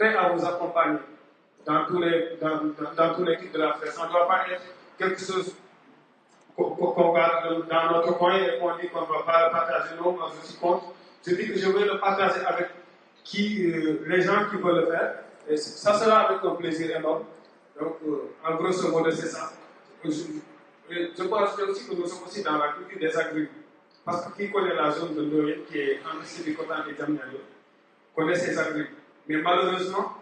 prêts à vous accompagner dans tous les types de l'affaire. Ça ne doit pas être quelque chose qu'on garde dans notre coin et qu'on dit qu'on ne va pas le partager. Non, moi je suis contre. Je dis que je vais le partager avec les gens qui veulent le faire. Et ça sera avec un plaisir énorme. Donc, en grosso modo, c'est ça. Je pense aussi que nous sommes aussi dans la culture des agriculteurs. Parce que qui connaît la zone de Ndoye, qui est entre Sébikotane et Diamniadio, connaît ces agriculteurs. Mais malheureusement,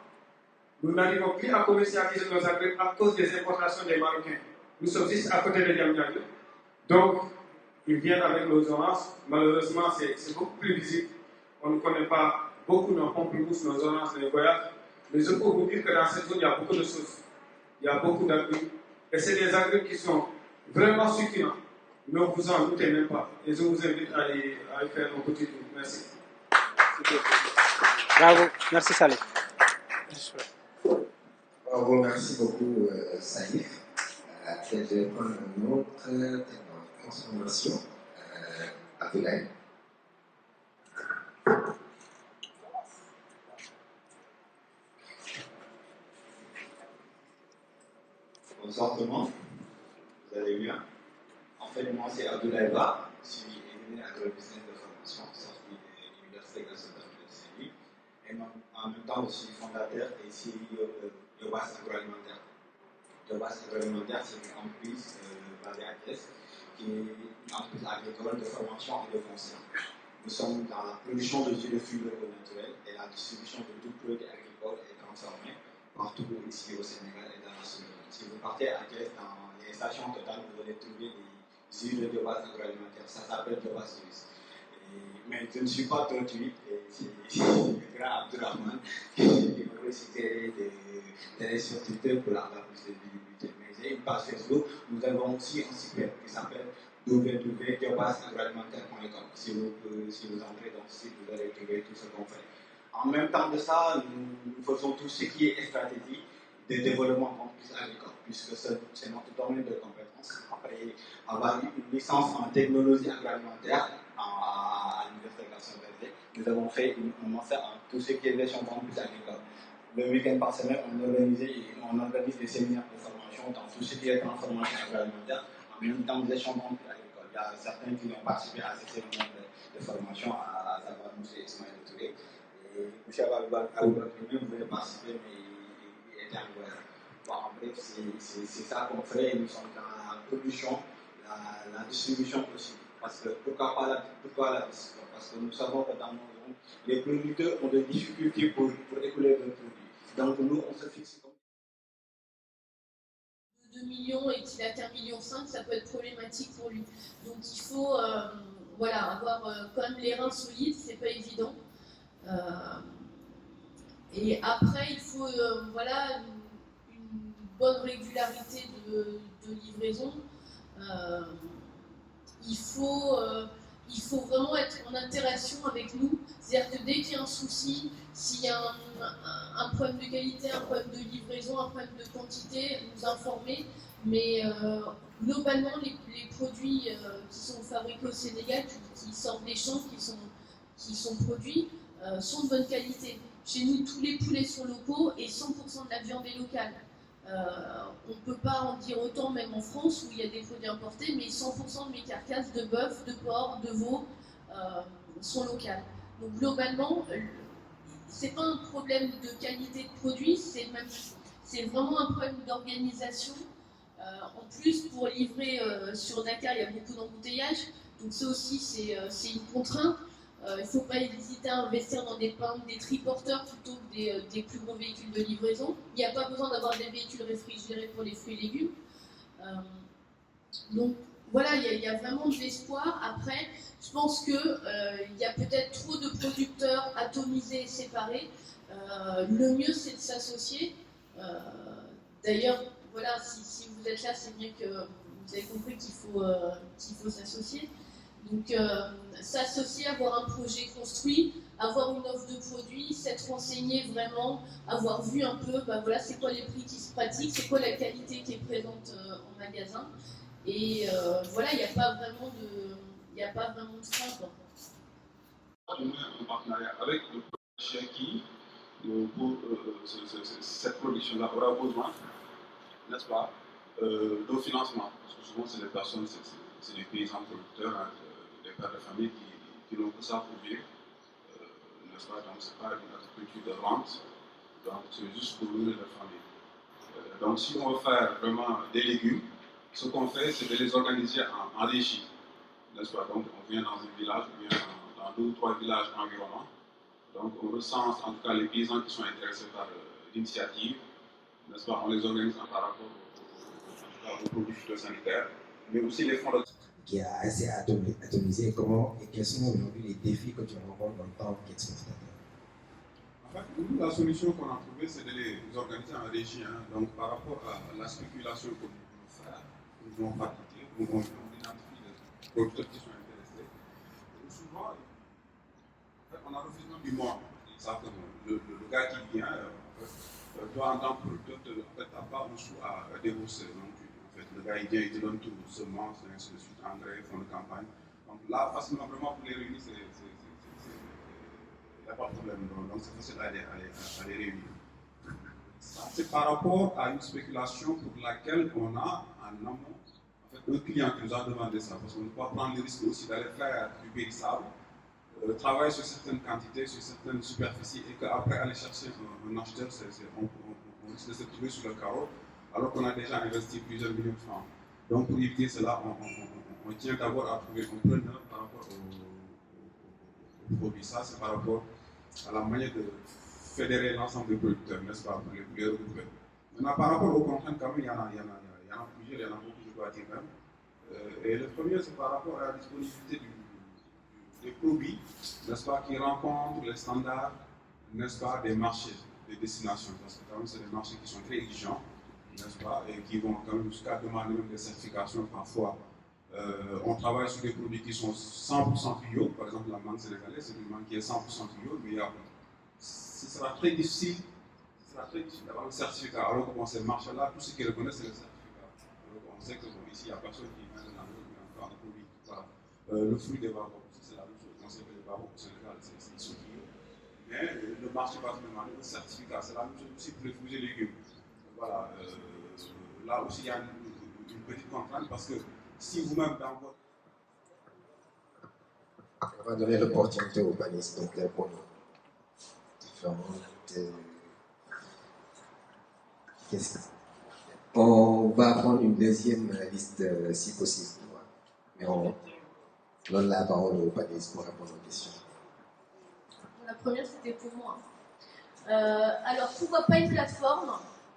nous n'arrivons plus à commercialiser nos agriculteurs à cause des importations des Marocains. Nous sommes juste à côté de Diamniadio. Donc, ils viennent avec nos oranges. Malheureusement, c'est beaucoup plus visible. On ne connaît pas beaucoup nos pamplemousses, nos oranges, nos goyaves. Mais je peux vous dire que dans cette zone, il y a beaucoup de choses. Il y a beaucoup d'agriculteurs. Et c'est des agriculteurs qui sont vraiment succulents. Ne vous en doutez même pas. Et je vous invite à y faire un petit tour. Merci. Bravo. Merci Salif. Bravo, merci beaucoup Salif. Je vais prendre un autre thème de transformation. Abdoulaye. Bonsoir tout le monde, vous allez bien? En fait, moi c'est Abdoulaye Ba, je suis ingénieur agrobusiness de formation, sorti de l'Université de Saint-Louis, et en même temps je suis fondateur et CEO de Yobas Agroalimentaire. Yobas Agroalimentaire, c'est une entreprise basée à Thiès, qui est une entreprise agricole de formation et de conseil. Nous sommes dans la production de jus de fruits locaux naturels et la distribution de tout produit agricole et transformé partout ici au Sénégal et dans la sous-région. Si vous partez à Thiès, dans les stations Total, vous allez trouver des huiles de base agroalimentaire. Ça s'appelle de base suisse. Mais je ne suis pas trop timide. C'est le grand Abdourahmane qui m'a récité des réseaux sur Twitter pour avoir plus de visibilité. Mais j'ai une page Facebook. Nous avons aussi un site web qui s'appelle www.biobasagroalimentaire.com. Si vous entrez dans ce site, vous allez trouver tout ce qu'on fait. En même temps de ça, nous faisons tout ce qui est stratégie de développement d'entreprises agricoles, puisque c'est notre domaine de compétence. Après avoir eu une licence en technologie agroalimentaire à l'Université de Gaston-Berger, nous avons fait un master en tout ce qui est gestion d'entreprises agricoles. Le week-end par semaine, on organise des séminaires de formation dans tout ce qui est transformation agroalimentaire, en même temps de gestion d'entreprises agricoles. Il y a certains qui ont participé à ces séminaires de formation, à savoir M. Ismaël Touré. M. Aboubakar lui-même voulait participer, mais il était en voyage. Bon, en bref, c'est ça qu'on fait. Nous sommes dans la production, la distribution aussi. Parce que pourquoi la distribution? Parce que nous savons que dans nos zones, les producteurs ont des difficultés pour écouler leurs produits. Donc nous, on se fixe comme 2 millions et qu'il a qu'un 1,5 million, ça peut être problématique pour lui. Donc il faut avoir quand même les reins solides, c'est pas évident. Et après, il faut une bonne régularité de livraison. Il faut vraiment être en interaction avec nous. C'est-à-dire que dès qu'il y a un souci, s'il y a un problème de qualité, un problème de livraison, un problème de quantité, nous informer. Mais globalement, les produits qui sont fabriqués au Sénégal, qui sortent des champs, qui sont produits, sont de bonne qualité. Chez nous, tous les poulets sont locaux et 100% de la viande est locale. On ne peut pas en dire autant, même en France, où il y a des produits importés, mais 100% de mes carcasses de bœuf, de porc, de veau sont locales. Donc globalement, c'est pas un problème de qualité de produit, c'est vraiment un problème d'organisation. En plus, pour livrer sur Dakar, il y a beaucoup d'embouteillages, donc ça aussi c'est une contrainte. Il ne faut pas hésiter à investir dans des triporteurs plutôt que des plus gros véhicules de livraison. Il n'y a pas besoin d'avoir des véhicules réfrigérés pour les fruits et légumes. Donc voilà, il y a vraiment de l'espoir. Après, je pense qu'il y a peut-être trop de producteurs atomisés et séparés. Le mieux, c'est de s'associer. D'ailleurs, voilà, si vous êtes là, c'est bien que vous avez compris qu'il faut s'associer. Donc, s'associer, avoir un projet construit, avoir une offre de produit, s'être renseigné vraiment, avoir vu un peu, c'est quoi les prix qui se pratiquent, c'est quoi la qualité qui est présente en magasin. Et il n'y a pas vraiment de frein. Un partenariat avec le projet qui pour cette production-là aura besoin, n'est-ce pas, de financement. Parce que souvent, c'est des personnes, c'est des paysans producteurs, hein, des pères de famille qui n'ont que ça pour vivre, n'est-ce pas? Donc, ce n'est pas une agriculture de rente, donc c'est juste pour nourrir leur famille. Donc, si on veut faire vraiment des légumes, ce qu'on fait, c'est de les organiser en régie, n'est-ce pas? Donc, on vient dans un village, on vient dans 2 ou 3 villages environnants. Donc, on recense en tout cas les paysans qui sont intéressés par l'initiative, n'est-ce pas? On les organise par rapport aux produits phytosanitaires, mais aussi les fonds de... Qui est assez atomisé. Comment et quels sont aujourd'hui les défis que tu rencontres en tant qu'exportateur? En fait, nous, la solution qu'on a trouvée, c'est de les organiser en régie. Hein. Donc, par rapport à la spéculation que nous voulons faire, nous voulons pratiquer, on identifie les producteurs qui sont intéressés. Et souvent, en fait, on a refusé du monde. Exactement. Le gars qui vient, toi, en tant que producteur, en fait, tu n'as pas un sou à débourser. Donc, en fait, le gars, il vient, il te donne tout, semences, ainsi de suite, engrais, fonds de campagne. Donc là, facilement, vraiment, pour les réunir, il n'y a pas de problème. Donc, c'est facile à les réunir. Ça, c'est par rapport à une spéculation pour laquelle on a en amont en fait, un client qui nous a demandé ça. Parce qu'on ne peut pas prendre le risque aussi d'aller faire du périssable, travailler sur certaines quantités, sur certaines superficies, et qu'après aller chercher un acheteur, on risque de se trouver sur le carreau, alors qu'on a déjà investi plusieurs millions de francs. Donc, pour éviter cela, on tient d'abord à trouver un preneur par rapport au produit. Ça, c'est par rapport à la manière de fédérer l'ensemble des producteurs, n'est-ce pas, pour les regrouper. Maintenant, par rapport aux contraintes, quand même, il y en a plusieurs, il y en a beaucoup, je dois dire même. Et le premier, c'est par rapport à la disponibilité des produits, n'est-ce pas, qui rencontrent les standards, n'est-ce pas, des marchés, des destinations. Parce que quand même, c'est des marchés qui sont très exigeants, n'est-ce pas, et qui vont quand même jusqu'à demander même des certifications parfois. On travaille sur des produits qui sont 100% bio. Par exemple, la mangue sénégalaise, c'est une mangue qui est 100% bio, mais ce sera très difficile d'avoir un certificat. Alors que dans ces marchés-là, tout ce qu'ils reconnaissent, c'est le certificat. Alors on sait que ici, il n'y a personne qui vient de l'Amérique, mais encore un produit. Voilà. Le fruit des barbos, c'est la même chose. On sait que les barbos au Sénégal, ils sont bio. Mais le marché va te demander un certificat. C'est la même chose aussi pour les fruits et légumes. Voilà. Là aussi, il y a une petite contrainte parce que si vous-même dans votre... On va donner l'opportunité aux panélistes de répondre différentes questions. On va prendre une deuxième liste si possible. Mais on donne la parole aux panélistes pour répondre aux questions. La première, c'était pour moi. Alors, pourquoi pas une plateforme?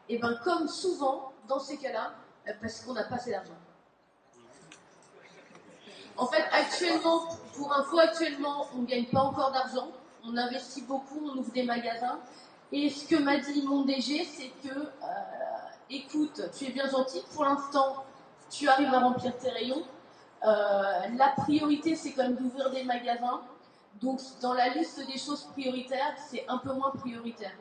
Et bien, comme souvent, dans ces cas-là, parce qu'on n'a pas assez d'argent. En fait, actuellement, pour info, on ne gagne pas encore d'argent. On investit beaucoup, on ouvre des magasins. Et ce que m'a dit mon DG, c'est que, écoute, tu es bien gentil, pour l'instant, tu arrives à remplir tes rayons. La priorité, c'est quand même d'ouvrir des magasins. Donc, dans la liste des choses prioritaires, c'est un peu moins prioritaire.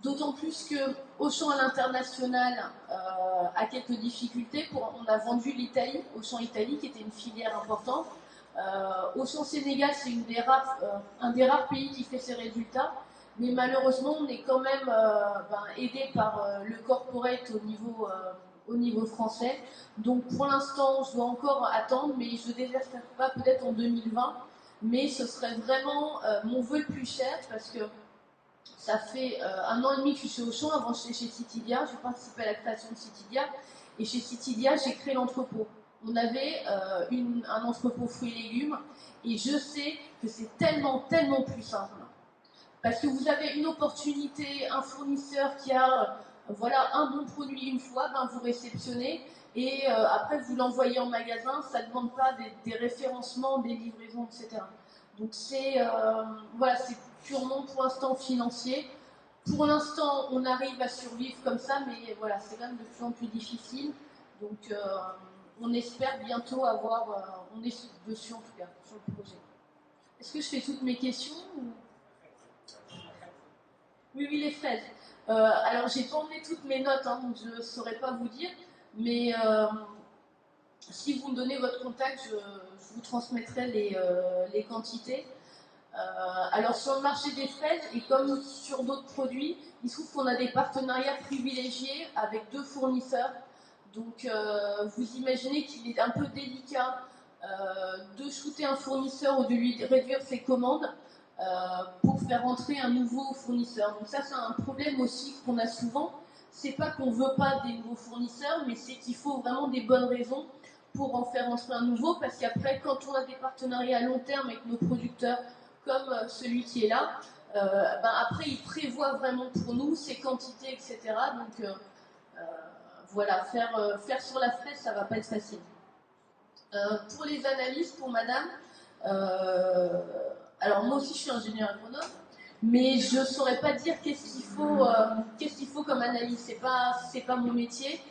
D'autant plus que Auchan à l'international a quelques difficultés. On a vendu l'Italie, Auchan Italie, qui était une filière importante. Auchan Sénégal, c'est un des rares pays qui fait ses résultats. Mais malheureusement, on est quand même aidé par le corporate au niveau français. Donc pour l'instant, je dois encore attendre, mais je ne désespère pas peut-être en 2020. Mais ce serait vraiment mon vœu le plus cher parce que ça fait 1 an et demi que je suis chez Auchan. Avant, j'étais chez Citidia. J'ai participé à la création de Citidia. Et chez Citidia, j'ai créé l'entrepôt. On avait un entrepôt fruits et légumes. Et je sais que c'est tellement plus simple. Parce que vous avez une opportunité, un fournisseur qui a un bon produit une fois, vous réceptionnez. Et après, vous l'envoyez en magasin. Ça ne demande pas des référencements, des livraisons, etc. Donc c'est purement pour l'instant financier. Pour l'instant, on arrive à survivre comme ça, mais voilà, c'est quand même de plus en plus difficile. Donc on espère bientôt avoir... on est dessus en tout cas, sur le projet. Est-ce que je fais toutes mes questions ou... Oui, les fraises. Alors, j'ai pas emmené toutes mes notes, donc je ne saurais pas vous dire, mais si vous me donnez votre contact, je vous transmettrai les quantités. Alors sur le marché des fraises, et comme sur d'autres produits, il se trouve qu'on a des partenariats privilégiés avec 2 fournisseurs. Donc vous imaginez qu'il est un peu délicat de shooter un fournisseur ou de lui réduire ses commandes pour faire entrer un nouveau fournisseur. Donc ça c'est un problème aussi qu'on a souvent. C'est pas qu'on veut pas des nouveaux fournisseurs, mais c'est qu'il faut vraiment des bonnes raisons pour en faire entrer un nouveau, parce qu'après, quand on a des partenariats à long terme avec nos producteurs, comme celui qui est là, après ils prévoient vraiment pour nous ces quantités, etc. Donc voilà, faire sur la fraise, ça va pas être facile. Pour les analyses, pour madame, alors moi aussi je suis ingénieur agronome, mais je ne saurais pas dire qu'est-ce qu'il faut comme analyse, c'est pas mon métier.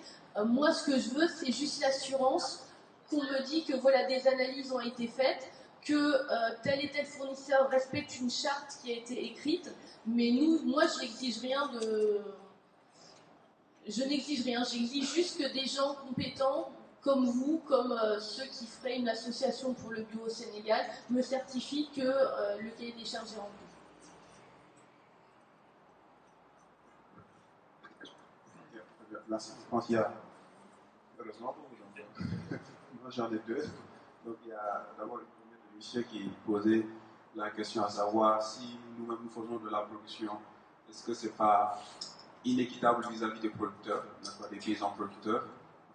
Moi ce que je veux, c'est juste l'assurance qu'on me dit que voilà, des analyses ont été faites, que tel et tel fournisseur respecte une charte qui a été écrite, mais moi je n'exige rien j'exige juste que des gens compétents comme vous, comme ceux qui feraient une association pour le bio au Sénégal, me certifient que le cahier des charges est rempli. Merci. Je pense qu'il y a, heureusement pour vous, moi j'en ai 2. Donc il y a d'abord le premier de monsieur qui posait la question à savoir si nous-mêmes nous faisons de la production, est-ce que ce n'est pas inéquitable vis-à-vis des producteurs, des paysans producteurs.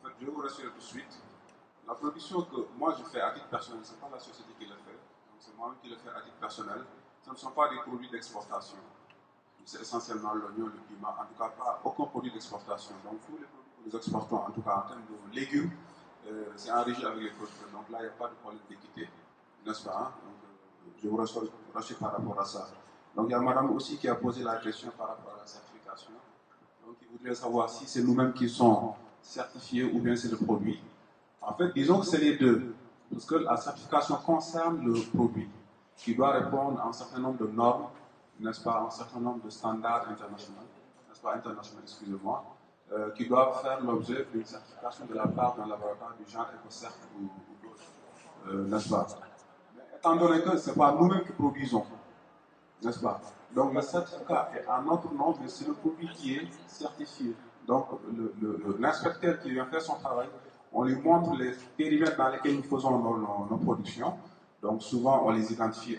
En fait, je vais vous rassurer tout de suite. La production que moi je fais à titre personnel, ce n'est pas la société qui le fait, donc c'est moi-même qui le fais à titre personnel. Ce ne sont pas des produits d'exportation. C'est essentiellement l'oignon, le piment, en tout cas pas aucun produit d'exportation. Donc tous les produits que nous exportons, en tout cas en termes de légumes, c'est enrichi avec les producteurs. Donc là, il n'y a pas de problème d'équité, n'est-ce pas? Donc, je vous rassure par rapport à ça. Donc il y a madame aussi qui a posé la question par rapport à la certification. Donc il voudrait savoir si c'est nous-mêmes qui sommes certifiés ou bien c'est le produit. En fait, disons que c'est les deux. Parce que la certification concerne le produit qui doit répondre à un certain nombre de normes, n'est-ce pas, un certain nombre de standards internationaux, n'est-ce pas, excusez-moi, qui doivent faire l'objet d'une certification de la part d'un laboratoire du genre EcoCert ou d'autres, n'est-ce pas. Mais étant donné que ce n'est pas nous-mêmes qui produisons, n'est-ce pas, donc le certificat est à notre nom, mais c'est le produit qui est certifié. Donc l'inspecteur qui vient faire son travail, on lui montre les périmètres dans lesquels nous faisons nos productions. Donc souvent on les identifie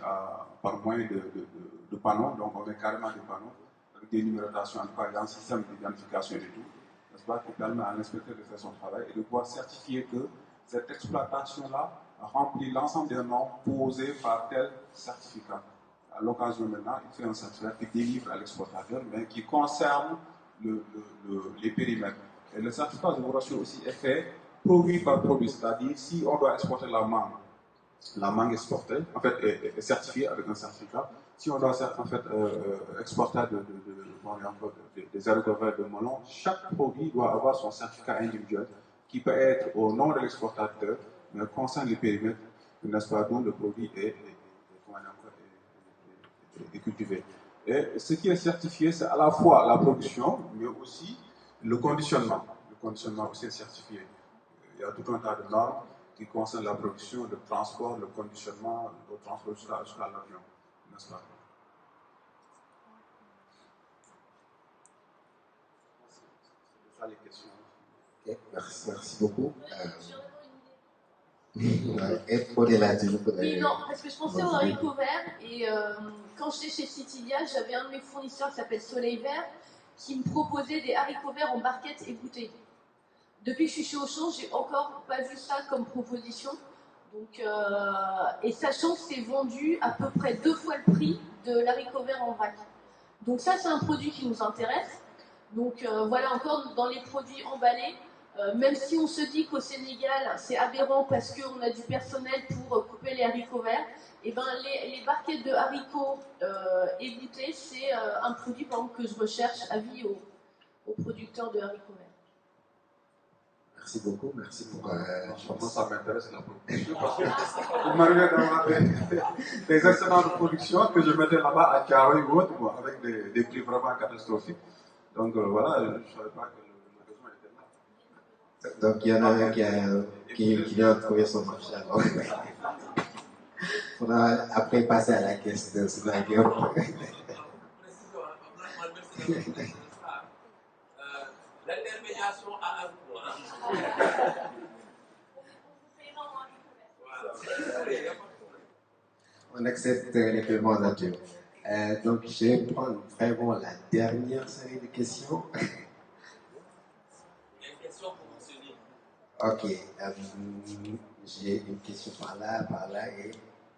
par moyen de panneaux, donc on met carrément des panneaux avec des numérotations, en tout cas il y a un système d'identification et tout, n'est-ce pas, qui permet à l'inspecteur de faire son travail et de pouvoir certifier que cette exploitation-là remplit l'ensemble des normes posées par tel certificat. À l'occasion maintenant, il fait un certificat qui délivre à l'exportateur, mais qui concerne les périmètres. Et le certificat, je vous rassure aussi, est fait produit par produit, c'est-à-dire si on doit exporter la mangue exportée, en fait, est certifiée avec un certificat. Si on doit en fait, exporter des haricots verts de melon, chaque produit doit avoir son certificat individuel qui peut être au nom de l'exportateur, mais concerne les périmètres, n'est-ce pas, dont le produit est cultivé. Et ce qui est certifié, c'est à la fois la production, mais aussi le conditionnement. Le conditionnement aussi est certifié. Il y a tout un tas de normes qui concernent la production, le transport, le conditionnement, le transport jusqu'à l'avion, n'est-ce pas? C'est ça les questions. Okay, merci beaucoup. Au-delà du oui, non, parce que je pensais aux haricots verts et quand j'étais chez Citilia, j'avais un de mes fournisseurs qui s'appelle Soleil Vert qui me proposait des haricots verts en barquettes éboutés. Depuis que je suis chez Auchan, j'ai encore pas vu ça comme proposition. Donc, et sachant que c'est vendu à peu près 2 fois le prix de l'haricot vert en vrac. Donc ça, c'est un produit qui nous intéresse. Donc voilà, encore dans les produits emballés, même si on se dit qu'au Sénégal, c'est aberrant parce qu'on a du personnel pour couper les haricots verts, et ben les barquettes de haricots éboutés, c'est un produit par exemple, que je recherche à vie aux producteurs de haricots verts. Merci beaucoup, merci pour... Moi, ça m'intéresse la production parce que vous m'arrivez d'avoir des excellents de production que je mettais là-bas à Thiaroye ou autre, avec des prix vraiment catastrophiques. Donc voilà, je ne savais pas que le besoin était là. Donc il y en a un qui vient de trouver son marché alors. faudra après passer à la caisse de Sonaguer. L'intermédiation à un point. On accepte les paiements en nature. Donc, je vais prendre vraiment la dernière série de questions. Il y a une question pour mentionner. Ok. J'ai une question par là et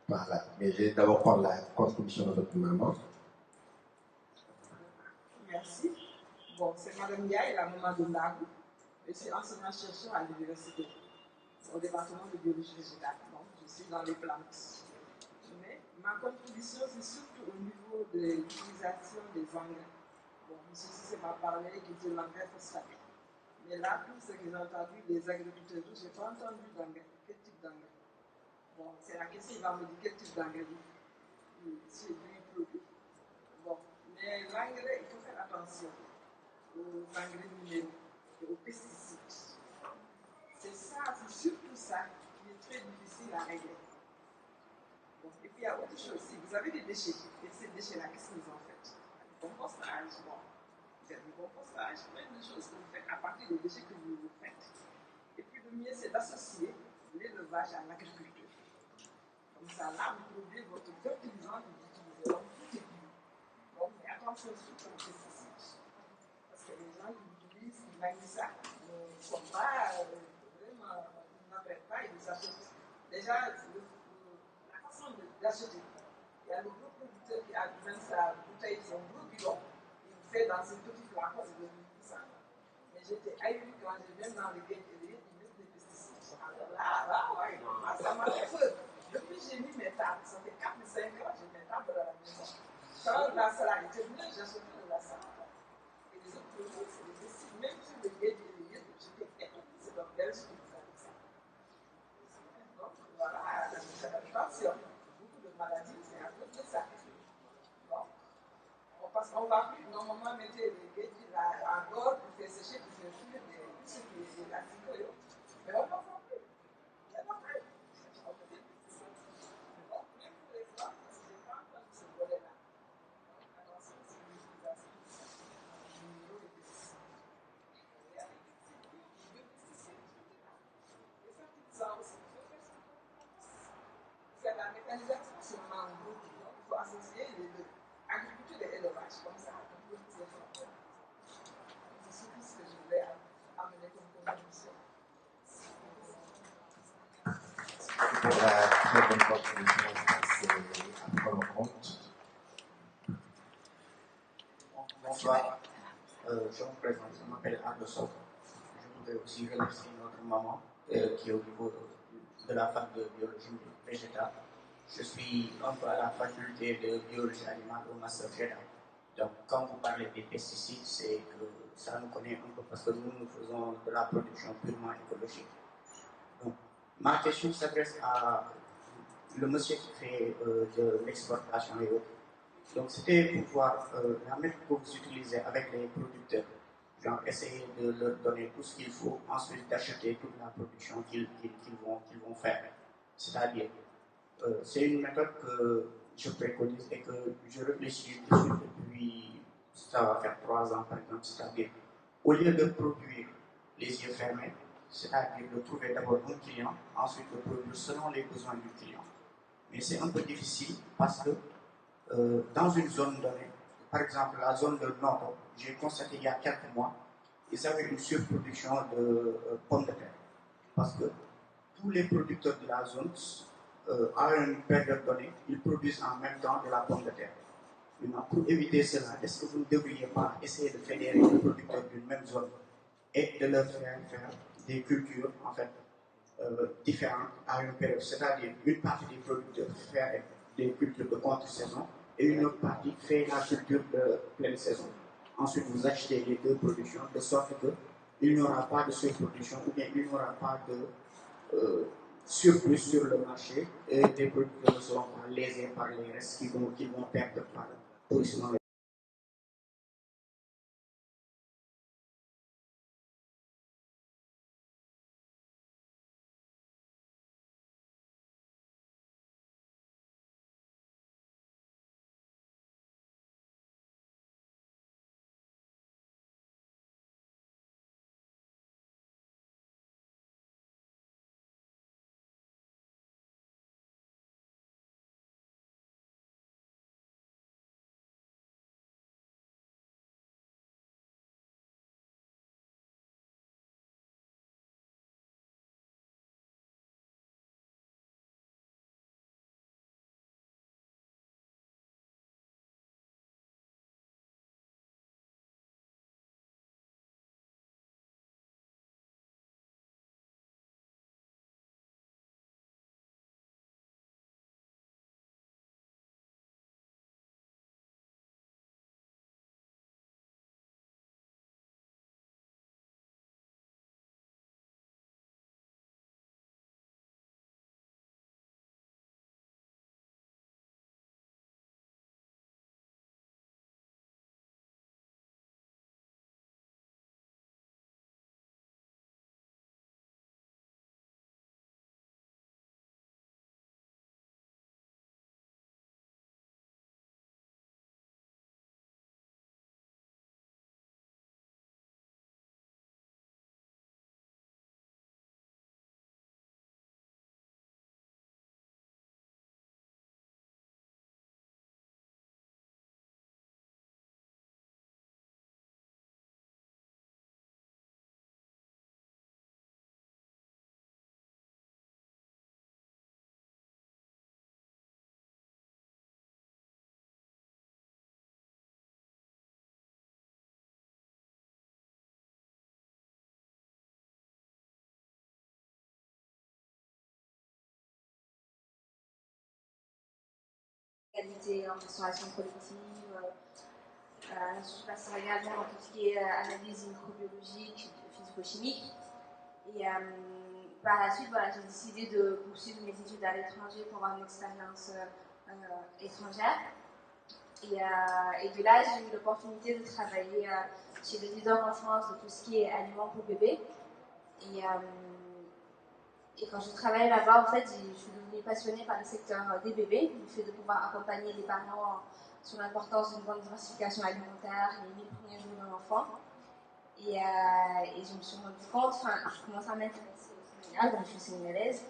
par là. Mais je vais d'abord prendre la contribution de votre maman. Merci. Bon, c'est Madame Ndiaye, la maman de Ndagou. Je suis enseignant-chercheur à l'université, au département de biologie végétale. Donc, je suis dans les plantes. Mais ma contribution, c'est surtout au niveau de l'utilisation des engrais. Bon, M. Cissé m'a parlé de l'engrais phosphatique. Mais là, tout ce que j'ai entendu, les agriculteurs, je n'ai pas entendu d'engrais. Quel type d'engrais? Bon, c'est la question, il va me dire quel type d'engrais c'est lui produit. Bon, mais l'engrais, il faut faire attention aux engrais minéraux et aux pesticides. C'est ça, c'est surtout ça qui est très difficile à régler. Bon, et puis il y a autre chose aussi, vous avez des déchets, et ces déchets-là, qu'est-ce qu'ils ont fait? Du compostage, bon, il y a du compostage, plein de choses que vous faites à partir des déchets que vous faites. Et puis le mieux, c'est d'associer l'élevage à l'agriculture. Comme ça, là, vous produisez votre fertilisant que vous utilisez, donc tout est bio. Donc, mais attention surtout aux pesticides. Parce que les gens qui utilisent, qui manient ça, ne sont pas vraiment, ils n'apprennent pas, ils les achètent. Déjà, la façon d'acheter, il y a le gros producteur qui a besoin de sa bouteille, son gros bidon, il le fait dans une petite flacon, il veut ça. Mais j'étais ahuri quand j'ai même dans les guettes et ils mettent des pesticides. Alors là, ouais, ça m'a fait peur. Depuis j'ai mis mes tables, ça fait 4 ou 5 ans, j'ai mes tables à la maison. Quand la salade était venue, j'achetais de la salade. Et les autres produits, c'est des pesticides. Même sur les guettes et les guettes, j'étais étonnée, c'est dans Belge qui faisait ça. Donc voilà, attention, beaucoup de maladies, c'est à cause de ça. Bon, parce qu'on va plus normalement mettre les guettes à bord pour faire sécher, pour faire fuir ce qui est la cigoyo. Mais on n'en fait plus. Il n'y en a plus. C'est la mécanisation seulement en groupe. Il faut associer les deux. Agriculture et élevage, comme ça, on peut dire ça. C'est surtout ce que je voulais amener comme contribution. Pour la très bonne contribution, c'est à prendre en compte. Bonsoir, je me présente, je m'appelle Ardo Sow. Je voudrais aussi remercier notre maman qui est au niveau de la fac de biologie végétale. Je suis un peu à la faculté de biologie animale au Master Général. Donc, quand vous parlez des pesticides, c'est que ça nous connaît un peu parce que nous faisons de la production purement écologique. Donc, ma question s'adresse à le monsieur qui fait de l'exportation et autres. Donc, c'était pour voir la méthode que vous utilisez avec les producteurs. Genre, essayer de leur donner tout ce qu'il faut, ensuite d'acheter toute la production qu'ils vont faire. C'est-à-dire, c'est une méthode que je préconise et que je réfléchis dessus depuis, ça va faire 3 ans par exemple. C'est-à-dire, au lieu de produire les yeux fermés, c'est-à-dire de trouver d'abord un client, ensuite de produire selon les besoins du client. Mais c'est un peu difficile parce que dans une zone donnée, par exemple la zone de Nord, j'ai constaté il y a quelques mois, ils avaient une surproduction de pommes de terre. Parce que tous les producteurs de la zone, à une période donnée, ils produisent en même temps de la pomme de terre. Maintenant, pour éviter cela, est-ce que vous ne devriez pas essayer de fédérer les producteurs d'une même zone et de leur faire des cultures en fait différentes à une période? C'est-à-dire, une partie des producteurs faire des cultures de contre-saison et une autre partie fait la culture de pleine saison. Ensuite, vous achetez les deux productions de sorte qu'il n'y aura pas de surproduction ou bien il n'y aura pas de surplus sur le marché et des producteurs ne seront pas lésés par les restes qu'ils vont perdre par le pourrissement. qualité en restauration collective. Je passe également dans tout ce qui est analyse microbiologique, physico-chimique. Et par la suite, voilà, j'ai décidé de poursuivre mes études à l'étranger pour avoir une expérience étrangère. Et de là, j'ai eu l'opportunité de travailler chez le leader en France de tout ce qui est aliments pour bébés. Et quand je travaillais là-bas, en fait, je suis devenue passionnée par le secteur des bébés, le fait de pouvoir accompagner les parents sur l'importance d'une bonne diversification alimentaire les 1000 premiers jours de l'enfant. Et je me suis rendu compte, je commençais à m'intéresser au Sénégal, donc je suis sénégalaise.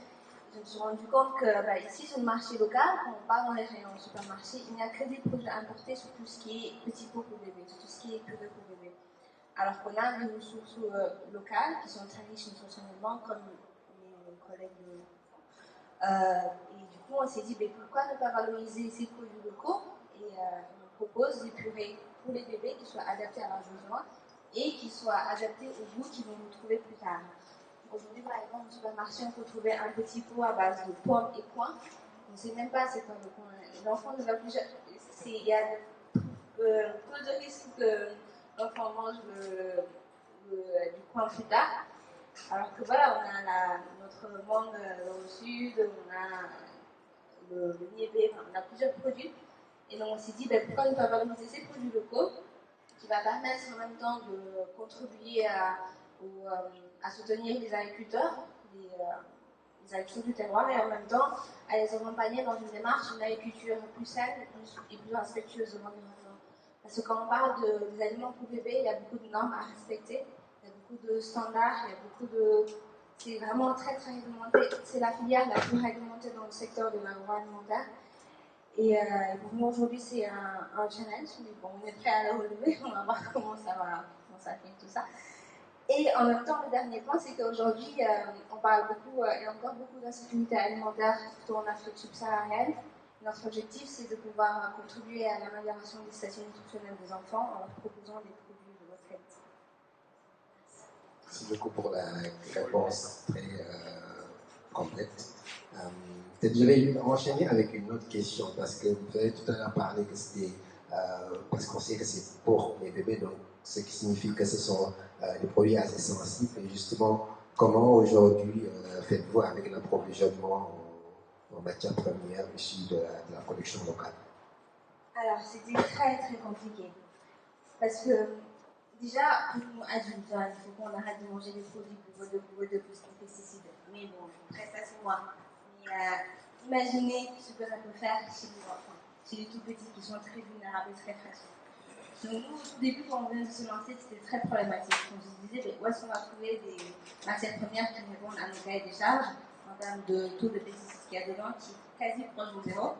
Je me suis rendu compte que ici, sur le marché local, quand on part dans les rayons au supermarché, il n'y a que des produits importés sur tout ce qui est petits pots pour bébés, sur tout ce qui est purée pour bébés. Alors qu'on a des ressources locales qui sont très riches nutritionnellement, comme mes collègues. Et du coup, on s'est dit, pourquoi ne pas valoriser ces produits locaux? Et on propose des purées pour les bébés qui soient adaptées à leurs besoins et qui soient adaptées au goût qu'ils vont nous trouver plus tard. Aujourd'hui, par exemple, au supermarché, on peut trouver un petit pot à base de pommes et coin. On ne sait même pas c'est quoi le coin. L'enfant ne va plus jamais. Il y a peu de risques que l'enfant mange du coin plus tard. Alors que voilà, on a notre mangue dans le sud, on a le niébé, on a plusieurs produits. Et donc on s'est dit, pourquoi ne pas valoriser ces produits locaux qui va permettre en même temps de contribuer à soutenir les agriculteurs du terroir et en même temps à les accompagner dans une démarche d'une agriculture plus saine et plus respectueuse de l'environnement. Parce que quand on parle des aliments pour bébés, il y a beaucoup de normes à respecter, il y a beaucoup de standards, il y a beaucoup de... C'est vraiment très très réglementé. C'est la filière la plus réglementée dans le secteur de l'agroalimentaire. Et pour nous aujourd'hui c'est un challenge, mais bon, on est prêt à le relever, on va voir comment ça fait tout ça. Et en même temps, le dernier point, c'est qu'aujourd'hui, on parle beaucoup, il y a encore beaucoup d'insécurité alimentaire, surtout en Afrique subsaharienne. Notre objectif, c'est de pouvoir contribuer à l'amélioration des statuts nutritionnels des enfants en leur proposant des produits de bonne qualité. Merci beaucoup pour la réponse très complète. Peut-être je vais enchaîner avec une autre question, parce que vous avez tout à l'heure parlé que c'était, parce qu'on sait que c'est pour les bébés, donc ce qui signifie que ce sont des produits assez sensibles. Et justement, comment aujourd'hui faites-vous avec l'approvisionnement en matières premières issues de la production locale? Alors, c'était très très compliqué. Parce que déjà, pour nous adultes, il faut qu'on arrête de manger des produits pour de pesticides. Mais bon, après ça c'est moi. Mais imaginez ce que ça peut faire chez les enfants, chez les tout petits qui sont très vulnérables et très fragiles. Donc nous, au début, quand on venait de se lancer, c'était très problématique. On se disait, où est-ce qu'on va trouver des matières premières qui répondent à nos cahiers des charges en termes de taux de pesticides qu'il y a dedans, qui est quasi proche de zéro,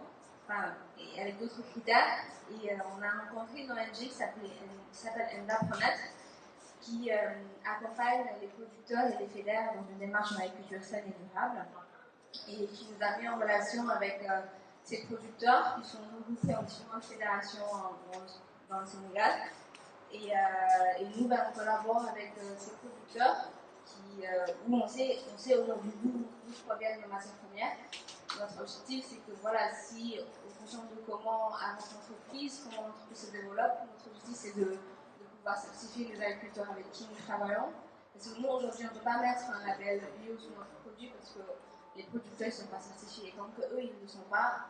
et avec d'autres critères. Et on a rencontré une ONG qui s'appelle Endapronet, qui accompagne les producteurs et les fédères dans une démarche en agriculture saine et durable, et qui nous a mis en relation avec ces producteurs qui sont regroupés en différentes fédérations dans le Sénégal. Et nous, on collabore avec ces producteurs où on sait aujourd'hui d'où proviennent nos matières premières. Notre objectif, c'est que voilà, si, en fonction de comment avance l'entreprise, comment l'entreprise se développe, notre objectif, c'est de pouvoir certifier les agriculteurs avec qui nous travaillons. Parce que nous, aujourd'hui, on ne peut pas mettre un label bio sur notre produit parce que les producteurs ne sont pas certifiés. Et tant qu'eux, ils ne le sont pas,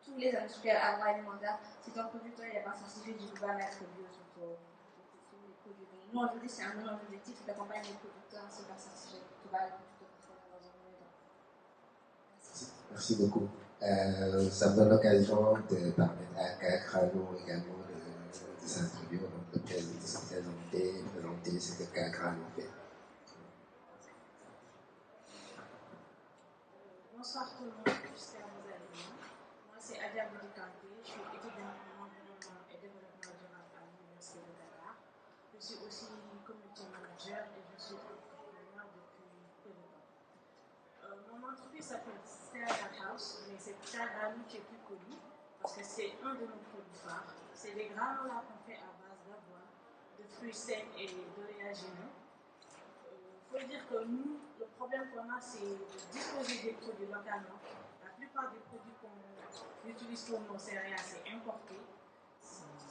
tous les industriels agroalimentaires, si ton producteur n'est pas certifié, tu ne peux pas mettre bio sur les produits. Donc, nous, aujourd'hui, c'est un de nos objectifs, c'est d'accompagner les producteurs à se faire certifier. Tu vas les producteurs dans un moment temps. Merci beaucoup. Ça me donne l'occasion de permettre à Kakrano également de s'introduire, de se présenter ce que Kakrano fait. Bonsoir tout le monde, j'espère que vous allez bien. Moi c'est Adia Boudikanté, je suis étudiante en environnement et développement durable à l'Université de Dakar. Je suis aussi community manager et je suis entrepreneur depuis peu de temps. Mon entreprise s'appelle Sterra House, mais c'est Sterra qui est plus connu parce que c'est un de nos produits phares. C'est des granolas qu'on fait à base d'avoine, de fruits secs et d'oléagineux. Il faut dire que nous, le problème qu'on a, c'est de disposer des produits localement. La plupart des produits qu'on utilise pour nos céréales, c'est importé.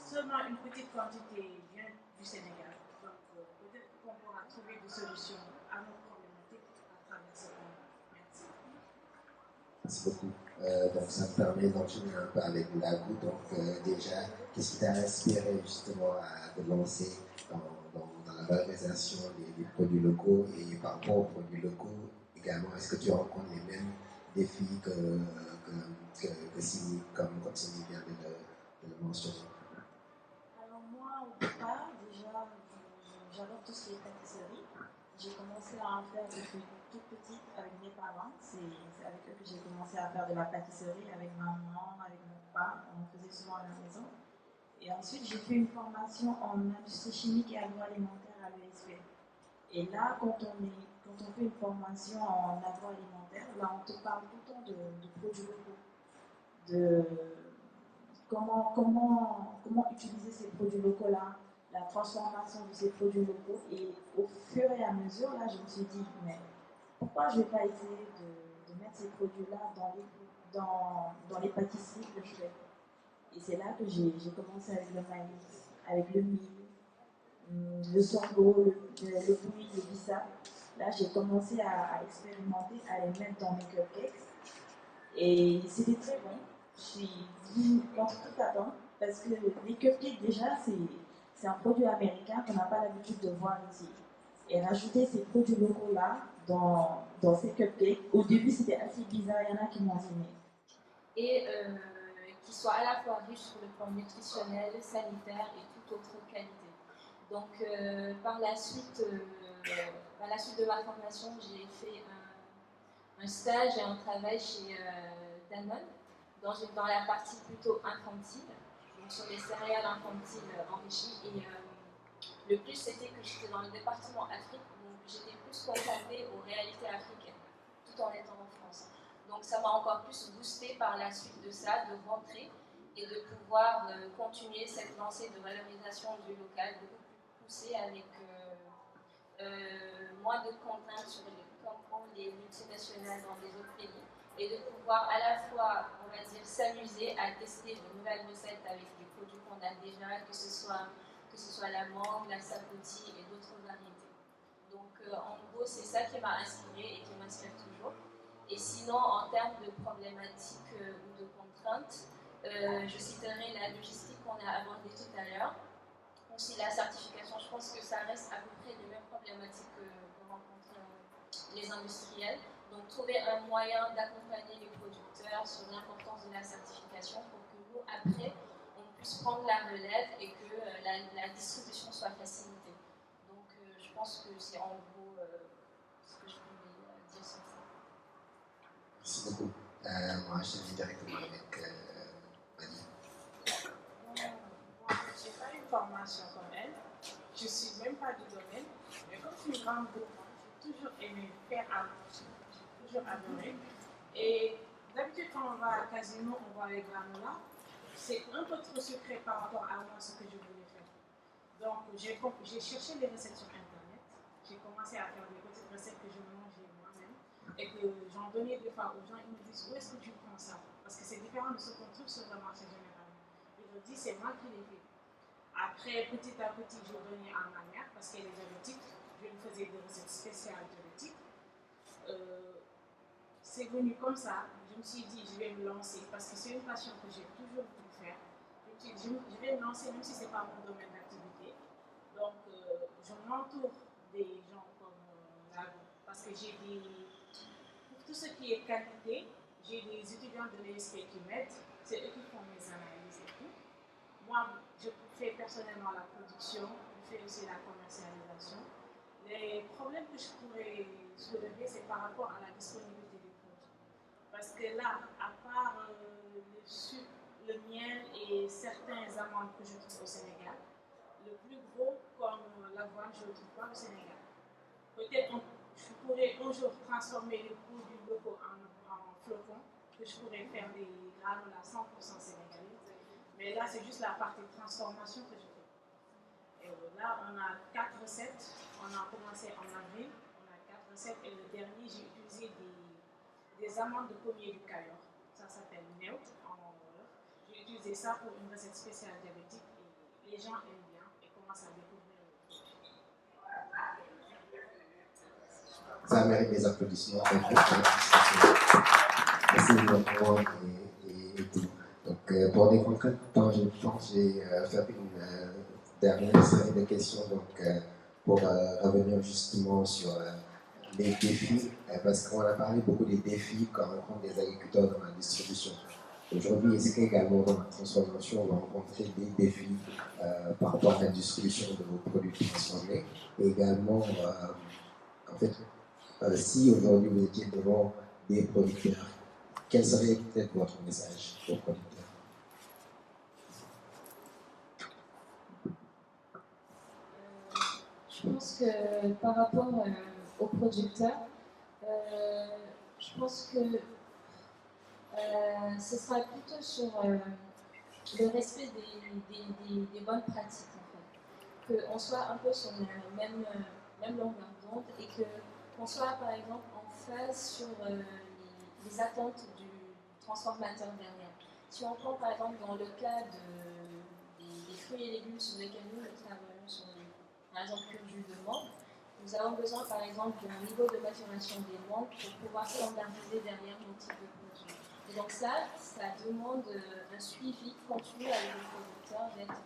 Seulement une petite quantité vient du Sénégal. Donc peut-être qu'on pourra trouver des solutions à nos problématiques à travers ce plan. Merci. Merci beaucoup. Donc ça me permet d'enchaîner un peu avec Ndagou. Donc déjà, qu'est-ce qui t'a inspiré justement à te lancer dans la valorisation des produits locaux et par rapport aux produits locaux également, est-ce que tu rencontres les mêmes défis que Simi, comme Simi vient de le mentionner? Alors moi, au départ, déjà, j'adore tout ce qui est pâtisserie. J'ai commencé à en faire depuis toute petite avec mes parents. C'est avec eux que j'ai commencé à faire de la pâtisserie, avec ma maman, avec mon papa. On faisait souvent à la maison. Et ensuite, j'ai fait une formation en industrie chimique et agroalimentaire à l'ESP. Et là, quand on fait une formation en agroalimentaire, là, on te parle tout le temps de produits locaux, de comment utiliser ces produits locaux-là, la transformation de ces produits locaux. Et au fur et à mesure, là, je me suis dit, mais pourquoi je ne vais pas essayer de mettre ces produits-là dans les pâtisseries que je fais? Et c'est là que j'ai commencé avec le maïs, avec le mil, le sorgho, le poulet, le bissap. Là, j'ai commencé à expérimenter, à les mettre dans mes cupcakes. Et c'était très bon. Je suis contre toute attente parce que les cupcakes, déjà, c'est un produit américain qu'on n'a pas l'habitude de voir ici. Et rajouter ces produits locaux-là dans ces cupcakes, au début, c'était assez bizarre. Il y en a qui m'ont gêné. Et qui soit à la fois riche sur le plan nutritionnel, sanitaire et toute autre qualité. Donc par la suite de ma formation, j'ai fait un stage et un travail chez Danone dans la partie plutôt infantile, donc sur les céréales infantiles enrichies. Et le plus, c'était que j'étais dans le département Afrique, donc j'étais plus confrontée aux réalités africaines, tout en étant en France. Donc ça m'a encore plus boosté par la suite de ça, de rentrer et de pouvoir continuer cette lancée de valorisation du local, beaucoup plus poussée avec moins de contraintes sur comment les multinationales dans les autres pays, et de pouvoir à la fois, on va dire, s'amuser à tester de nouvelles recettes avec des produits qu'on a déjà, que ce soit la mangue, la sapoti et d'autres variétés. Donc en gros, c'est ça qui m'a inspirée et qui m'inspire toujours. Et sinon, en termes de problématiques ou de contraintes, je citerai la logistique qu'on a abordée tout à l'heure. Aussi la certification, je pense que ça reste à peu près les mêmes problématiques que rencontrent les industriels. Donc trouver un moyen d'accompagner les producteurs sur l'importance de la certification pour que nous, après, on puisse prendre la relève et que la distribution soit facilitée. Donc je pense que c'est en gros ce que je pouvais dire sur ça. Merci beaucoup. Moi, je vais directement avec Mani. Je n'ai pas une formation comme elle, je ne suis même pas du domaine, mais comme je suis une grande gourmande, j'ai toujours aimé faire à manger, j'ai toujours adoré. Et d'habitude, quand on va à Casino, on voit les granolas, c'est un peu trop sucré par rapport à moi ce que je voulais faire. Donc, j'ai cherché les recettes sur Internet, j'ai commencé à faire des petites recettes que je mangeais moi-même et que j'en donnais des fois aux gens. Ils me disent, où est-ce que tu prends ça? Parce que c'est différent de ce qu'on trouve sur le marché généralement. Et je dis, c'est moi qui l'ai fait. Après, petit à petit, je donnais à ma mère parce qu'elle est diabétique. Je lui faisais des recettes spéciales diabétiques. C'est venu comme ça. Je me suis dit, je vais me lancer parce que c'est une passion que j'ai toujours voulu faire. Je me suis dit, je vais me lancer même si ce n'est pas mon domaine d'activité. Donc, je m'entoure des gens comme Ndagou parce que j'ai pour tout ce qui est qualité, j'ai des étudiants de l'ESP qui m'aident. C'est eux qui font mes analyses et tout. Moi, je fais personnellement la production, je fais aussi la commercialisation. Les problèmes que je pourrais soulever, c'est par rapport à la disponibilité des produits. Parce que là, à part le sucre, le miel et certains amandes que je trouve au Sénégal, le plus gros, comme l'avoine, je ne le trouve pas au Sénégal. Peut-être je pourrais un jour transformer les produits locaux en flocons, que je pourrais faire des granolas 100% sénégalais. Mais là, c'est juste la partie transformation que je fais. Et là, on a 4 recettes. On a commencé en avril. On a 4 recettes. Et le dernier, j'ai utilisé des amandes de pommier du Cayor. s'appelle Melt en Wolof. J'ai utilisé ça pour une recette spéciale diabétique et les gens aiment bien et commencent à découvrir le produit. Ça mérite des applaudissements. Merci beaucoup et tout. Donc, pour des contraintes de temps, je pense que je vais faire une dernière série de questions pour revenir justement sur les défis, parce qu'on a parlé beaucoup des défis qu'on rencontre des agriculteurs dans la distribution. Aujourd'hui, est-ce qu'également dans la transformation, on va rencontrer des défis par rapport à la distribution de vos produits transformés et également, en fait, si aujourd'hui vous étiez devant des producteurs, quel serait peut-être votre message aux producteurs? Je pense que par rapport aux producteurs, je pense que ce sera plutôt sur le respect des bonnes pratiques, en fait. Qu'on soit un peu sur la même longueur d'onde et qu'on soit par exemple en phase sur les attentes du transformateur derrière. Si on prend par exemple dans le cas des fruits et légumes sur lesquels nous travaillons sur par exemple le jus de mangue, nous avons besoin par exemple d'un niveau de maturation des mangues pour pouvoir standardiser derrière nos types de produits. Et donc ça demande un suivi continu avec les producteurs, d'être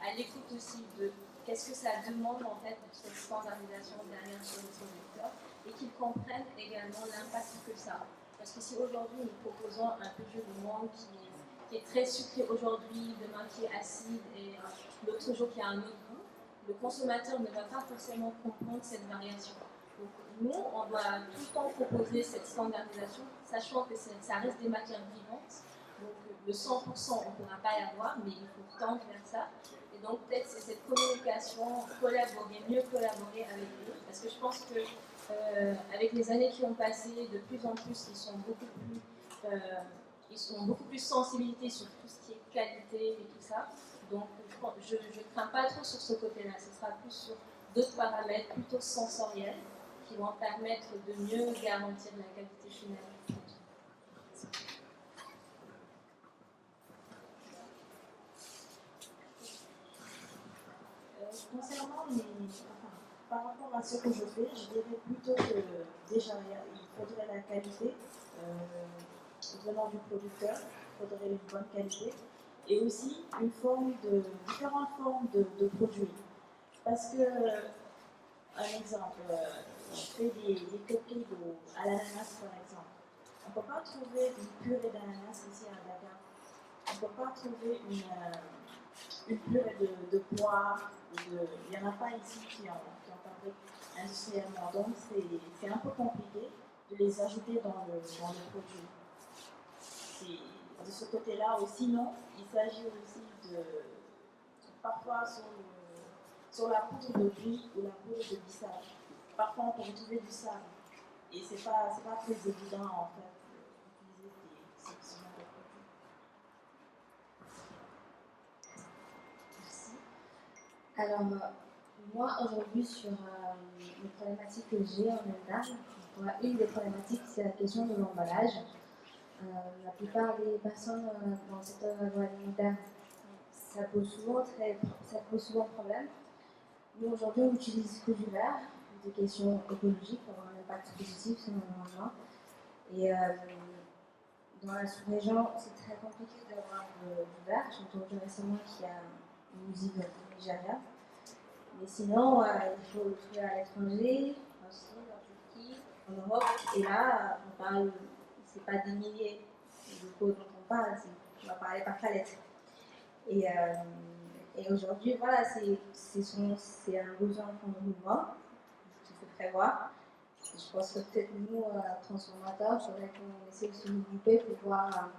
à l'écoute aussi de qu'est-ce que ça demande en fait cette standardisation derrière sur les producteurs et qu'ils comprennent également l'impact que ça a. Parce que si aujourd'hui nous proposons un peu de jus de mangue qui est très sucré aujourd'hui, demain qui est acide et l'autre jour qui a un autre goût, le consommateur ne va pas forcément comprendre cette variation. Donc nous, on doit tout le temps proposer cette standardisation, sachant que ça reste des matières vivantes. Donc le 100%, on ne pourra pas y avoir, mais il faut tendre vers ça. Et donc peut-être c'est cette communication, mieux collaborer avec eux. Parce que je pense que avec les années qui ont passé, de plus en plus, ils sont beaucoup plus sensibilisés sur tout ce qui est qualité et tout ça. Donc je ne crains pas trop sur ce côté-là. Ce sera plus sur d'autres paramètres plutôt sensoriels qui vont permettre de mieux garantir la qualité finale. Concernant par rapport à ce que je fais, je dirais plutôt que déjà il faudrait la qualité venant du producteur, il faudrait une bonne qualité et aussi différentes formes de produits. Parce que, un exemple, je fais des cupcakes à l'ananas par exemple. On ne peut pas trouver une purée d'ananas ici à Dakar. On ne peut pas trouver une purée de poire. Il n'y en a pas ici qui en fabriquent industriellement. Donc c'est un peu compliqué de les ajouter dans le produit. De ce côté-là, ou sinon, il s'agit aussi de parfois sur la poudre de riz ou la poudre de bissap. Parfois, on peut retrouver du sable. Et c'est pas très évident, en fait, d'utiliser ce genre de produits. Merci. Alors, moi, aujourd'hui, sur les problématiques que j'ai en Inde, une des problématiques, c'est la question de l'emballage. La plupart des personnes dans le secteur agroalimentaire, ça pose souvent problème. Nous, aujourd'hui, on utilise que du verre, des questions écologiques pour avoir un impact positif sur l'environnement. Et dans la sous-région, c'est très compliqué d'avoir du verre. J'ai entendu récemment qu'il y a une usine au Nigeria. Mais sinon, il faut le trouver à l'étranger, en Chine, en Turquie, en Europe. Et là, on parle, c'est pas des milliers de pots dont on parle, on va parler par palette. Et aujourd'hui, voilà, c'est un besoin qu'on nous voit, qu'il faut prévoir. Et je pense que peut-être nous, transformateurs, il faudrait qu'on essaie de se développer pour voir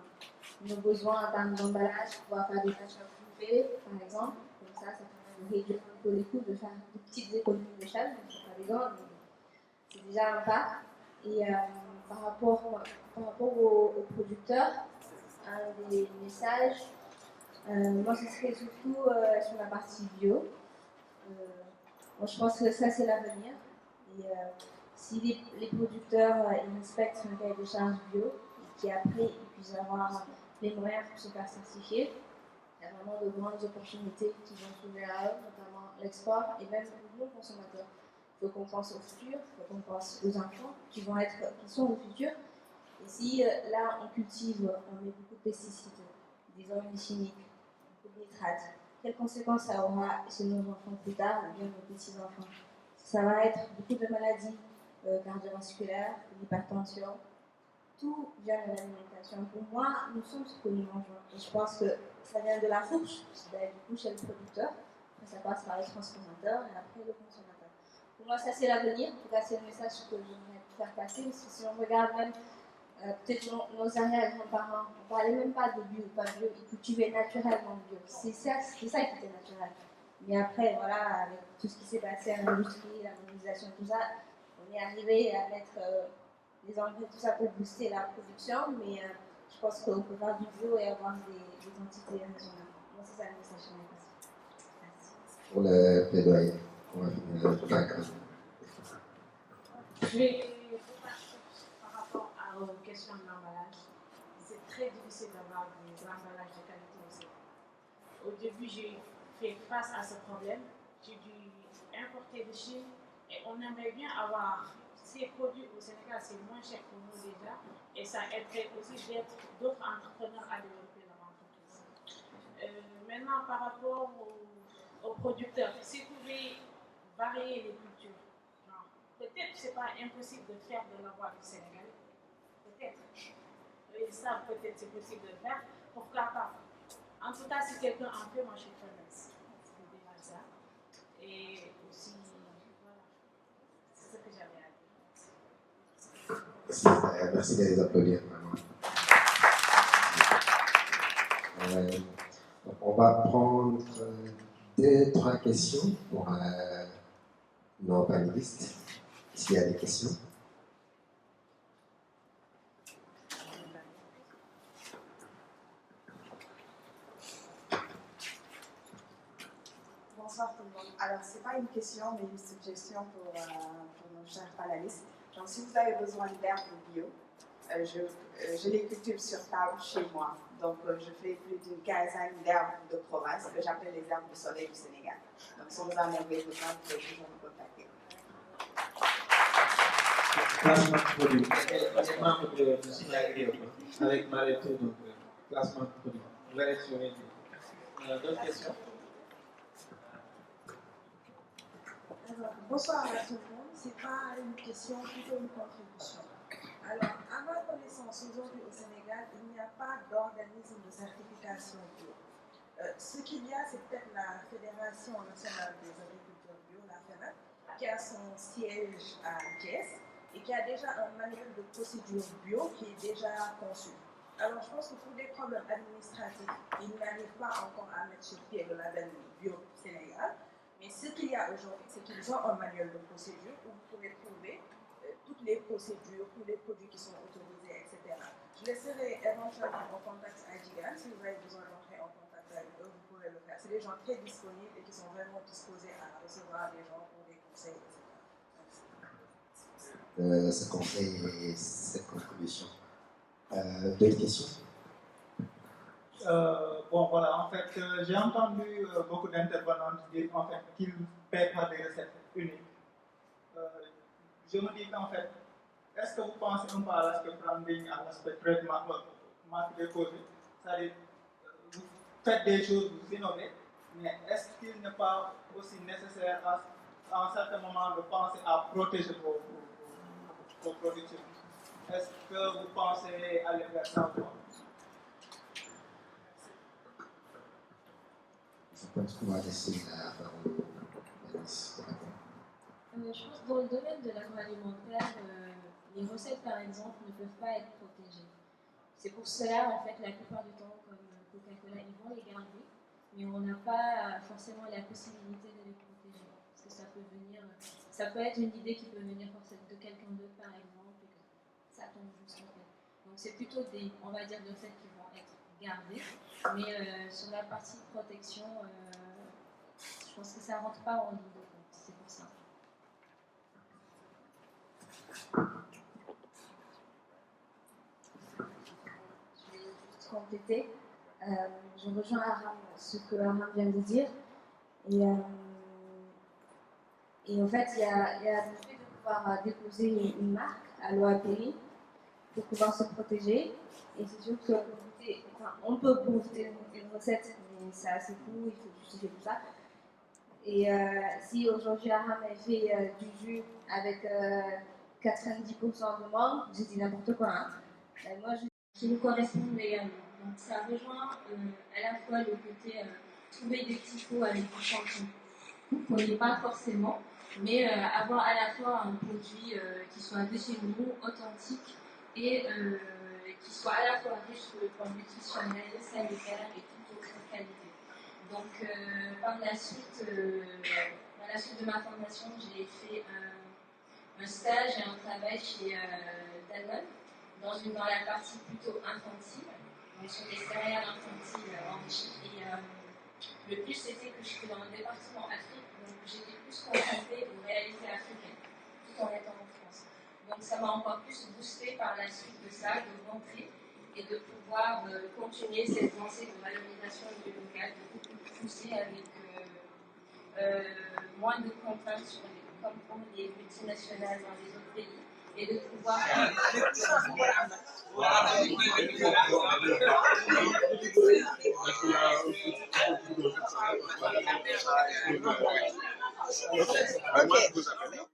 nos besoins en termes d'emballage, pouvoir faire des achats groupés, par exemple. Comme ça permet de réduire un peu les coûts, de faire de petites économies d'échelle, donc c'est pas des grands, mais c'est déjà un pas. Et par rapport aux producteurs, un des messages, moi ce serait surtout sur la partie bio. Moi je pense que ça c'est l'avenir. Et si les producteurs ils respectent un cahier de charge bio, qui après ils puissent avoir les moyens pour se faire certifier. Il y a vraiment de grandes opportunités qui vont s'ouvrir à eux, notamment l'export et même pour nous consommateurs. Il faut qu'on pense au futur, il faut qu'on pense aux enfants qui sont le futur. Et si là on cultive, on met beaucoup de pesticides, des engrais chimiques, beaucoup de nitrates, quelles conséquences ça aura sur nos enfants plus tard ou bien nos petits-enfants? Ça va être beaucoup de maladies cardiovasculaires, l'hypertension, tout vient de l'alimentation. Pour moi, nous sommes ce que nous mangeons. Et je pense que ça vient de la fourche, c'est-à-dire du coup chez le producteur, ça passe par le transformateur et après le consommateur. Pour moi, ça c'est l'avenir. En tout cas, c'est le message que j'aimerais faire passer. Parce que si on regarde même peut-être nos arrière-grands-parents, on ne parlait même pas de bio ou pas bio, ils cultivaient naturellement bio. C'est ça qui était naturel. Mais après, voilà, avec tout ce qui s'est passé à l'industrie, la mondialisation, tout ça, on est arrivé à mettre les engrais, tout ça pour booster la production, mais je pense qu'on peut faire du bio et avoir des quantités raisonnables. Moi, c'est ça le message que je Pour le plaidoyer, on va finir le background. Je vais par rapport aux questions de l'emballage. C'est très difficile d'avoir des emballages de qualité aussi. Au début, j'ai fait face à ce problème. J'ai dû importer de Chine et on aimerait bien avoir ces produits au Sénégal, c'est moins cher pour nous déjà et ça aiderait aussi d'autres entrepreneurs à développer leur entreprise. Maintenant, par rapport aux producteurs, si vous pouvez varier les cultures, peut-être que ce n'est pas impossible de faire de l'avoine sénégalais. Peut-être. Et ça, peut-être c'est possible de le faire. Pourquoi pas? En tout cas, si quelqu'un en fait, moi je suis preneuse. C'est déjà ça. Et aussi, voilà. C'est ce que j'avais à dire. Merci de les applaudir, vraiment. On va prendre 2-3 questions pour nos panélistes, s'il y a des questions. Bonsoir tout le monde. Alors, ce n'est pas une question, mais une suggestion pour nos chers panélistes. Donc, si vous avez besoin d'herbes bio, je les cultive sur table chez moi. Donc, je fais plus d'une quinzaine d'herbes de province que j'appelle les herbes de soleil du Sénégal. Donc, si vous en avez besoin, vous pouvez toujours me contacter. Placement de produit. On est membre de Signal avec Mareto, donc placement de produit. On va être sur les deux. D'autres questions? Alors, bonsoir à tout le monde. Ce n'est pas une question, plutôt une contribution. Alors, à ma connaissance, aujourd'hui au Sénégal, il n'y a pas d'organisme de certification bio. Ce qu'il y a, c'est peut-être la Fédération nationale des agriculteurs bio, la FENAC, qui a son siège à Thiès et qui a déjà un manuel de procédure bio qui est déjà conçu. Alors, je pense que pour des problèmes administratifs, ils n'arrivent pas encore à mettre sur pied le label bio Sénégal. Mais ce qu'il y a aujourd'hui, c'est qu'ils ont un manuel de procédure où vous pouvez trouver toutes les procédures, tous les produits qui sont autorisés, etc. Je laisserai éventuellement en contact à Gigan. Si vous avez besoin d'entrer en contact avec eux, vous pourrez le faire. C'est des gens très disponibles et qui sont vraiment disposés à recevoir des gens pour des conseils, etc. Ce conseil et cette contribution. D'autres questions? Bon, voilà, en fait, j'ai entendu beaucoup d'intervenants dire en fait, qu'ils ne paient pas des recettes uniques. Je me dis qu'en fait, est-ce que vous pensez un peu à l'aspect branding, à l'aspect traitement, marque déposée? C'est-à-dire, vous faites des choses, vous innovez, mais est-ce qu'il n'est pas aussi nécessaire à un certain moment de penser à protéger vos productions? Est-ce que vous pensez aller vers ça? Je pense qu'on va laisser la parole à Alice. Je pense que dans le domaine de l'agroalimentaire, les recettes par exemple ne peuvent pas être protégées. C'est pour cela en fait la plupart du temps comme Coca-Cola ils vont les garder, mais on n'a pas forcément la possibilité de les protéger parce que ça peut être une idée qui peut venir de quelqu'un d'autre par exemple et que ça tombe juste en fait. Donc c'est plutôt on va dire des recettes qui vont être gardées, mais sur la partie protection, je pense que ça rentre pas en ligne de compte. C'est pour ça. compléter. Je rejoins Aram, ce que Aram vient de dire. Et en fait, il y a le fait de pouvoir déposer une marque à l'OAPI pour pouvoir se protéger. Et c'est sûr qu'on peut breveter une recette, mais c'est assez fou, il faut justifier tout ça. Et si aujourd'hui Aram fait du jus avec 90% de mangue, je dis n'importe quoi. Hein. Moi, qui nous correspondent également. Donc ça rejoint à la fois le côté trouver des petits pots avec du champignon qu'on n'est pas forcément, mais avoir à la fois un produit qui soit de chez nous, authentique et qui soit à la fois riche sur le plan nutritionnel, sanitaire et toute autre qualité. Donc par la suite de ma formation, j'ai fait un stage et un travail chez Danone dans la partie plutôt infantile, donc sur des céréales infantiles enrichies. Et le plus c'était que j'étais dans le département Afrique, donc j'étais plus confrontée aux réalités africaines, tout en étant en France. Donc ça m'a encore plus boostée par la suite de ça, de rentrer et de pouvoir continuer cette lancée de valorisation du local, de beaucoup pousser avec moins de contraintes comme pour les multinationales dans les autres pays. Et de pouvoir Ok.